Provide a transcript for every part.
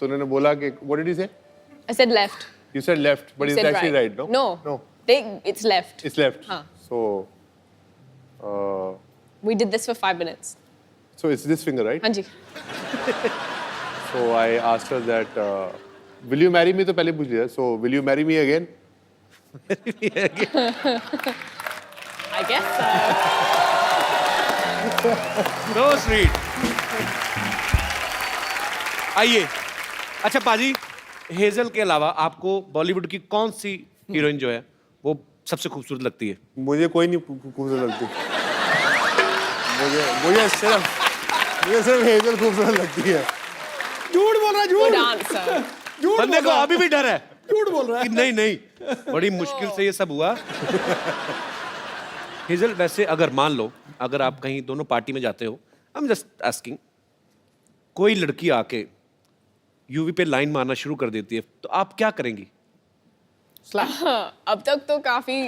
तो उन्होंने बोला कि what did you say? I said left. You said left, but You it's said actually right, no? No. No. It's left. It's left. Huh. So We did this for 5 minutes. it's this finger, right? हाँ जी. So I asked her that, will you marry me? तो पहले पूछ लिया. So will you marry me again? I guess so. So sweet. आइए. अच्छा पाजी, hazel के अलावा आपको बॉलीवुड की कौन सी हीरोइन जो है वो सबसे खूबसूरत लगती है? मुझे कोई नहीं खूबसूरत लगती. मुझे सिर्फ हेजल खूबसूरत लगती है. झूठ बोल रहा है, Good झूठ. answer. बंदे को अभी भी डर है. झूठ बोल रहा है. कि नहीं बड़ी मुश्किल से ये सब हुआ. हेजल वैसे अगर मान लो अगर आप कहीं दोनों पार्टी में जाते हो, आई एम जस्ट आस्किंग, कोई लड़की आके यूवी पे लाइन मारना शुरू कर देती है तो आप क्या करेंगी? अब तक तो काफी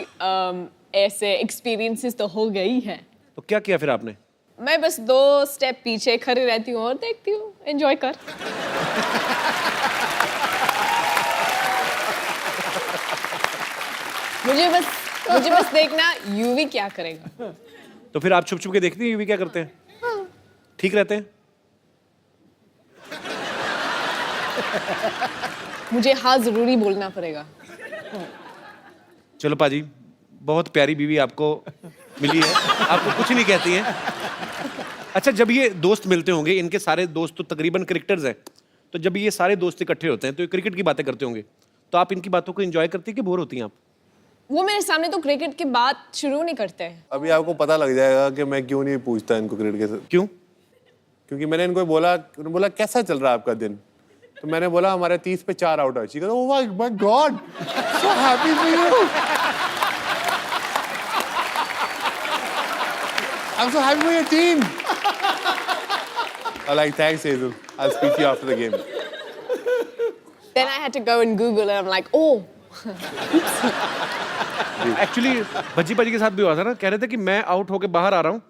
ऐसे एक्सपीरियंसेस तो हो गई हैं. तो क्या किया फिर आपने? मैं बस 2 स्टेप पीछे खड़ी रहती हूँ और देखती हूँ. एंजॉय कर. मुझे बस देखना यूवी क्या करेगा. तो फिर आप छुप छुप के देखती हैं यूवी क्या करते हैं? ठीक रहते हैं? मुझे हाँ जरूरी बोलना पड़ेगा. चलो पाजी, बहुत प्यारी बीवी आपको मिली है, आपको कुछ नहीं कहती हैं. अच्छा, जब ये दोस्त मिलते होंगे, इनके सारे दोस्त तो तकरीबन क्रिकेटर्स हैं, तो जब ये सारे दोस्त इकट्ठे होते हैं तो ये क्रिकेट की बातें करते होंगे, तो आप इनकी बातों को एंजॉय करती है कि बोर होती हैं आप? वो मेरे सामने तो क्रिकेट की बात शुरू नहीं करते हैं. अभी आपको पता लग जाएगा कि मैं क्यों नहीं पूछता इनको क्रिकेट के. क्यों? क्योंकि मैंने इनको बोला कैसा चल रहा है आपका दिन. तो मैंने बोला हमारे 30 पे 4 आउट है. She goes, oh my god, so happy for you. I am so happy for your team. I like, thanks Hazel, I will speak to you after the game. Then I had to go and Google and I'm like, oh. Actually Bhajji पाजी के साथ भी हुआ था ना, कह रहे थे कि मैं आउट होके बाहर आ रहा हूँ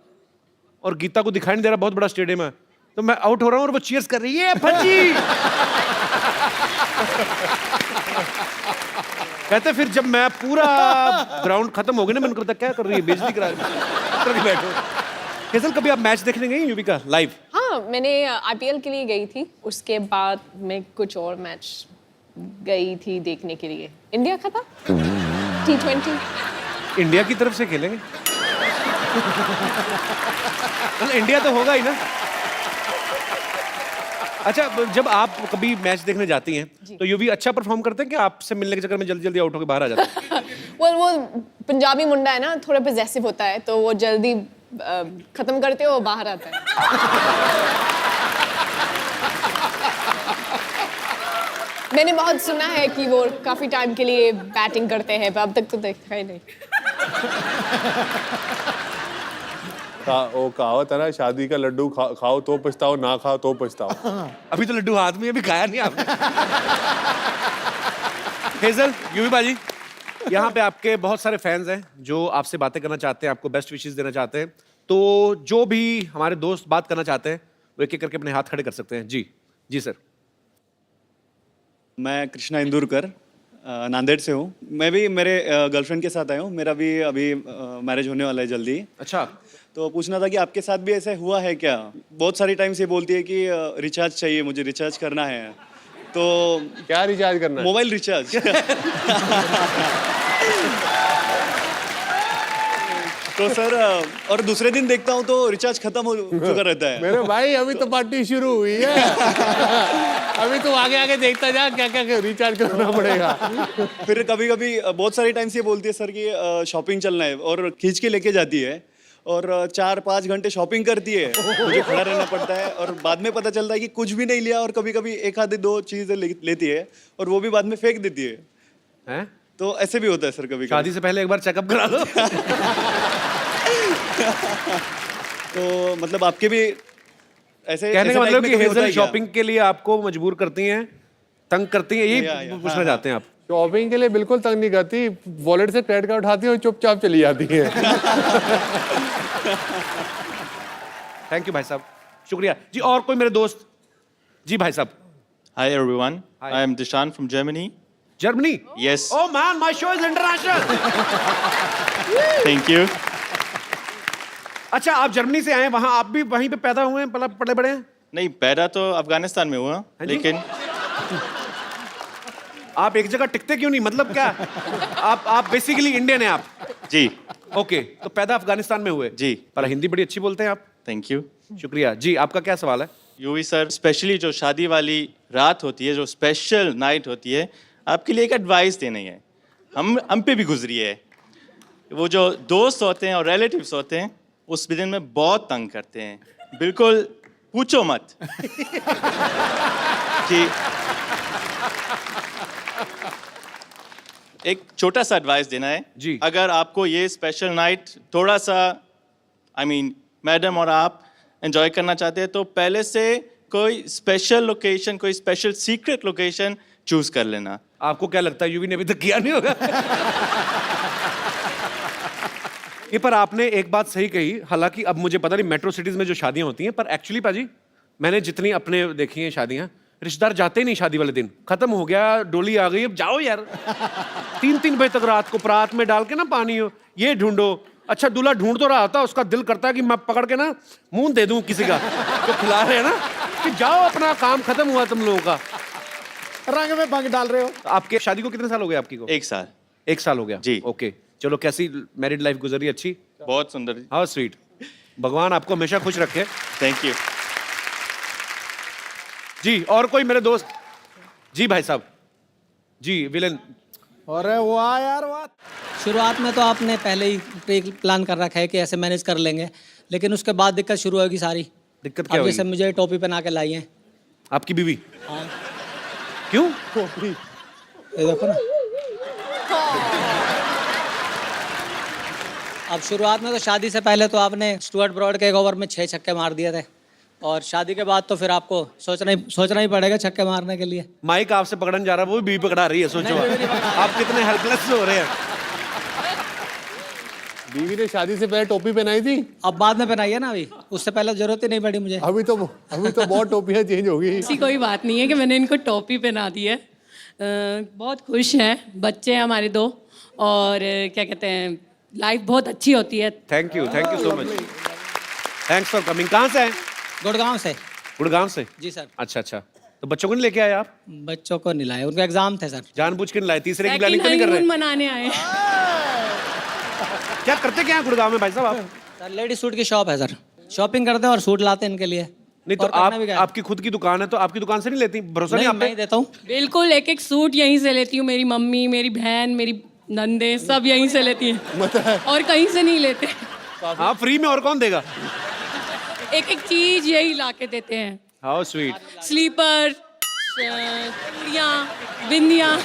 और गीता को दिखाई नहीं दे रहा, बहुत बड़ा स्टेडियम है, तो मैं आउट हो रहा हूँ और वो चीयर्स कर रही है, भज्जी. कहते फिर जब मैं पूरा ग्राउंड खत्म हो गया ना, मैंने कहा क्या कर रही है, बेइज्जती करा रही बैठो. हेजल, कभी आप मैच देखने गई यूवी का लाइव? हाँ, मैंने IPL के लिए गई थी. उसके बाद मैं कुछ और मैच गई थी देखने के लिए. इंडिया का था T20. इंडिया की तरफ से खेलेंगे? मतलब इंडिया तो होगा ही ना. अच्छा, जब आप कभी मैच देखने जाती हैं तो यूवी अच्छा परफॉर्म करते हैं कि आपसे मिलने के चक्कर में जल्दी जल्दी आउट होकर बाहर आ जाते हैं? वो पंजाबी मुंडा है ना, थोड़ा पजेसिव होता है, तो वो जल्दी खत्म करते हो, बाहर आता है. मैंने बहुत सुना है कि वो काफी टाइम के लिए बैटिंग करते हैं, पर अब तक तो देखा ही नहीं. वो कहावत है ना, शादी का लड्डू खाओ तो पछताओ, ना खाओ तो पछताओ. अभी तो लड्डू हाथ में है, अभी खाया नहीं आपने. हेजल, यूवी बाजी, यहाँ पे आपके बहुत सारे फैंस हैं जो आपसे बातें करना चाहते हैं, आपको बेस्ट विशेस देना चाहते हैं. तो जो भी हमारे दोस्त बात करना चाहते हैं वो एक एक करके अपने हाथ खड़े कर सकते हैं. जी जी सर. मैं कृष्णा इंदुरकर नांदेड़ से हूँ. मैं भी मेरे गर्लफ्रेंड के साथ आया हूँ. मेरा भी अभी मैरिज होने वाला है जल्दी. अच्छा, तो पूछना था कि आपके साथ भी ऐसा हुआ है क्या? बहुत सारी टाइम से बोलती है कि रिचार्ज चाहिए, मुझे रिचार्ज करना है. तो क्या रिचार्ज करना है? Mobile recharge. तो सर, और दूसरे दिन देखता हूँ तो रिचार्ज खत्म हो चुका रहता है. मेरे भाई, अभी तो पार्टी शुरू हुई है. अभी तो आगे आगे देखता जा क्या क्या रिचार्ज करना पड़ेगा. फिर कभी कभी बहुत सारी टाइम से बोलती है सर कि शॉपिंग चलना है, और खींच के लेके जाती है और 4-5 घंटे शॉपिंग करती है. मुझे खड़ा रहना पड़ता है और बाद में पता चलता है कि कुछ भी नहीं लिया, और कभी कभी 1-2 चीजें लेती है और वो भी बाद में फेंक देती है. हैं? तो ऐसे भी होता है सर कभी. शादी से पहले एक बार चेकअप करा लो. तो मतलब आपके भी ऐसे कहने का मतलब कि हेजल शॉपिंग शॉपिंग के लिए आपको मजबूर करती हैं, तंग करती हैं, यही पूछना चाहते हैं आप? शॉपिंग के लिए बिल्कुल तंग नहीं करती. वॉलेट से क्रेडिट कार्ड उठाती है और चुपचाप चली जाती है. थैंक यू भाई साहब, शुक्रिया जी. और कोई मेरे दोस्त? जी भाई साहब. Hi everyone. Hi. I am Dishan from Germany. Germany? Yes. Oh man, my show is international. Thank you. अच्छा, आप जर्मनी से आए हैं, वहाँ आप भी वहीं पे पैदा हुए हैं, मतलब पले बड़े हैं? नहीं, पैदा तो अफगानिस्तान में हुआ, हाँ जी? लेकिन आप एक जगह टिकते क्यों नहीं, मतलब क्या? आप बेसिकली इंडियन हैं आप? जी, ओके, तो पैदा अफगानिस्तान में हुए? जी। पर हिंदी बड़ी अच्छी बोलते हैं आप। Thank you. शुक्रिया जी। आपका क्या सवाल है? यूवी सर, स्पेशली जो शादी वाली रात होती है, जो स्पेशल नाइट होती है, आपके लिए एक एडवाइस देनी है। हम पे भी गुजरी है। वो जो दोस्त होते हैं और रिलेटिव्स होते हैं, उस दिन में बहुत तंग करते हैं। बिल्कुल पूछो मत कि एक छोटा सा एडवाइस देना है जी। अगर आपको ये स्पेशल नाइट थोड़ा सा मैडम और आप एंजॉय करना चाहते हैं तो पहले से कोई स्पेशल लोकेशन, कोई स्पेशल सीक्रेट लोकेशन चूज कर लेना। आपको क्या लगता है यूवी ने अभी तक किया नहीं होगा? ये पर आपने एक बात सही कही, हालांकि अब मुझे पता नहीं मेट्रो सिटीज में जो शादियां होती हैं, पर एक्चुअली पाजी मैंने जितनी अपने देखी हैं शादियां, रिश्तेदार जाते ही नहीं शादी वाले दिन, खत्म हो गया, डोली आ गई, अब जाओ यार। 3-3 बजे तक रात को परात में डाल के ना पानी हो, ये ढूंढो। अच्छा, दूल्हा ढूंढ तो रहा था, उसका दिल करता है कि मैं पकड़ के ना मुंह दे दूं किसी का जो खिला रहे हैं ना, कि जाओ अपना काम खत्म हुआ तुम लोगों का। रंग में भंग डाल रहे हो। आपके शादी को कितने साल हो गए आपकी को? 1 साल। 1 साल हो गया जी। ओके, चलो कैसी मैरिड लाइफ गुजरी? अच्छी? बहुत सुंदर। How sweet. भगवान आपको हमेशा खुश रखे। Thank you. जी, और कोई मेरे दोस्त? जी भाई साहब जी, विलेन। अरे वाह यार वाह। शुरुआत में तो आपने पहले ही प्री प्लान कर रखा है कि ऐसे मैनेज कर लेंगे, लेकिन उसके बाद दिक्कत शुरू होगी सारी। दिक्कत क्या अब जैसे होगी? मुझे टोपी पहना के लाई है। आपकी बीवी? हाँ, क्यों? ये देखो ना। अब शुरुआत में तो शादी से पहले तो आपने स्टुअर्ट ब्रॉड के एक ओवर में 6 छक्के मार दिए थे, और शादी के बाद तो फिर आपको सोचना ही पड़ेगा छक्के मारने के लिए। माइक आपसे पकड़ने जा रहा है, वो भी बीवी पकड़ा रही है, सोचो आप कितने हेल्पलेस हो रहे हैं। बीवी ने शादी से पहले टोपी पहनाई थी, अब बाद में पहनाई है ना, अभी उससे पहले जरूरत ही नहीं पड़ी मुझे। अभी तो बहुत टोपियां चेंज हो गई। ऐसी कोई बात नहीं है कि मैंने इनको टोपी पहना दी है। बहुत खुश हैं, बच्चे हैं हमारे 2, और क्या कहते हैं, लाइफ बहुत अच्छी होती है। Thank you so much, thanks for coming. कहाँ से हैं? गुड़गांव से। गुड़गांव से? जी सर। अच्छा, तो बच्चों को नहीं लेके आए आप? बच्चों को नहीं लाए, उनके एग्जाम थे सर। जानबूझ के नहीं लाए? तीसरे की सेकंड प्लानिंग तो नहीं कर हनीमून रहे? मनाने आए हैं। क्या करते क्या हैं गुड़गांव में भाई साहब आप? सर लेडी सूट की शॉप है सर, शॉपिंग करते हैं और सूट लाते हैं इनके लिए। नहीं तो और करना आप, भी क्या है? आपकी खुद की दुकान है, तो आपकी दुकान से नहीं लेती? भरोसा नहीं नहीं, आप मैं पे? ही देता हूँ। बिल्कुल, एक सूट यहीं से लेती हूँ। मेरी मम्मी, मेरी बहन, मेरी नंदे सब यहीं से लेती हैं, और कहीं से नहीं लेते। हाँ, फ्री में, और कौन देगा? एक चीज यही ला के देते हैं। How sweet. स्लीपर, चूड़ियाँ, बिंदियाँ,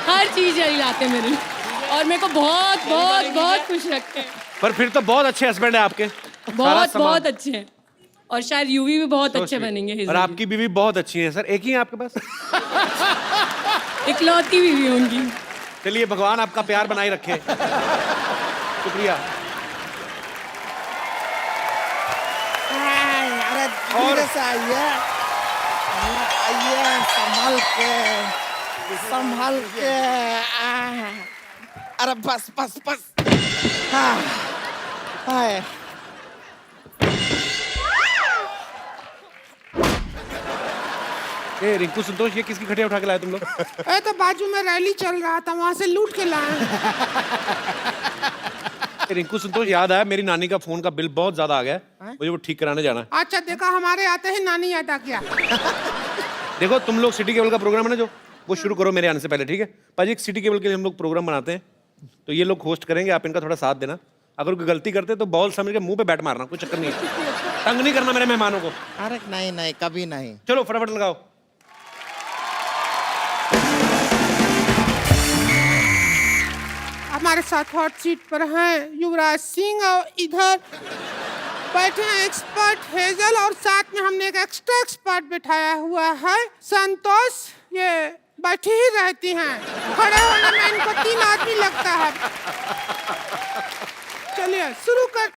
हर चीज यही लाते हैं मेरे लिए, और मेरे को बहुत बहुत बहुत खुश रखते हैं। पर फिर तो बहुत अच्छे हस्बैंड है आपके। सारा बहुत सामान। बहुत अच्छे हैं, और शायद यूवी भी बहुत So अच्छे sweet। बनेंगे his और लिए। आपकी बीवी बहुत अच्छी है सर, एक ही है आपके पास? इकलौती बीवी होंगी। चलिए, भगवान आपका प्यार बनाए रखे। शुक्रिया। अरे धीरे से आइए, संभल के। अरे बस। हाय। ए रिंकू संतोष, ये किसकी खटिया उठा के लाए तुम लोग? ए तो बाजू में रैली चल रहा था, वहाँ से लूट के लाए। ए, रिंकू संतोष, याद आया, मेरी नानी का फोन का बिल बहुत ज्यादा आ गया है, मुझे वो ठीक कराने जाना है। अच्छा देखा, हमारे आते ही नानी याद आ गया। देखो, तुम लोग सिटी केबल का प्रोग्राम है ना जो, वो शुरू करो मेरे आने से पहले, ठीक है पाजी? एक सिटी केबल के लिए हम लोग प्रोग्राम बनाते हैं, तो ये लोग होस्ट करेंगे, आप इनका थोड़ा साथ देना। अगर कोई गलती करते तो बॉल समझ के मुंह पे बैट मारना, कोई चक्कर नहीं है। तंग नहीं करना मेरे मेहमानों को। अरे नहीं, कभी नहीं। चलो फटाफट लगाओ। हमारे साथ हॉट सीट पर हैं युवराज सिंह, और इधर बैठे हैं एक्सपर्ट हेजल, और साथ में हमने एक एक्स्ट्रा एक्सपर्ट बिठाया हुआ है संतोष। ये बैठी ही रहती हैं, खड़े होने में इनको 3 आदमी लगता है। चलिए शुरू कर।